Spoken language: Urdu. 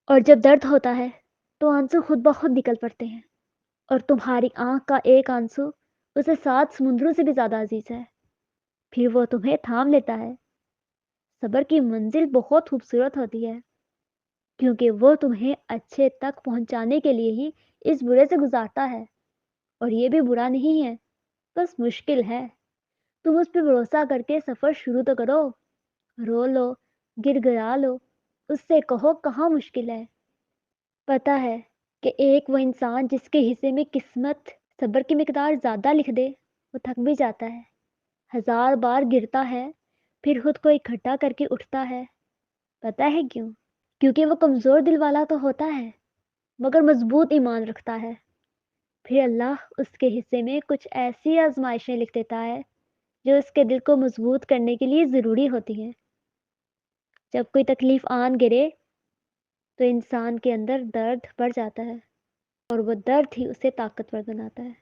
اور جب درد ہوتا ہے تو آنسو خود بخود نکل پڑتے ہیں، اور تمہاری آنکھ کا ایک آنسو اسے 7 سمندروں سے بھی زیادہ عزیز ہے۔ پھر وہ تمہیں تھام لیتا ہے۔ صبر کی منزل بہت خوبصورت ہوتی ہے، کیونکہ وہ تمہیں اچھے تک پہنچانے کے لیے ہی اس برے سے گزارتا ہے، اور یہ بھی برا نہیں ہے، بس مشکل ہے۔ تم اس پہ بھروسہ کر کے سفر شروع تو کرو، رو لو، گر گرا لو، اس سے کہو کہاں مشکل ہے۔ پتہ ہے کہ ایک وہ انسان جس کے حصے میں قسمت صبر کی مقدار زیادہ لکھ دے، وہ تھک بھی جاتا ہے، 1000 بار گرتا ہے، پھر خود کو اکٹھا کر کے اٹھتا ہے۔ پتہ ہے کیوں؟ کیونکہ وہ کمزور دل والا تو ہوتا ہے، مگر مضبوط ایمان رکھتا ہے۔ پھر اللہ اس کے حصے میں کچھ ایسی آزمائشیں لکھ دیتا ہے جو اس کے دل کو مضبوط کرنے کے لیے ضروری ہوتی ہیں۔ جب کوئی تکلیف آن گرے تو انسان کے اندر درد بڑھ جاتا ہے، اور وہ درد ہی اسے طاقتور بناتا ہے۔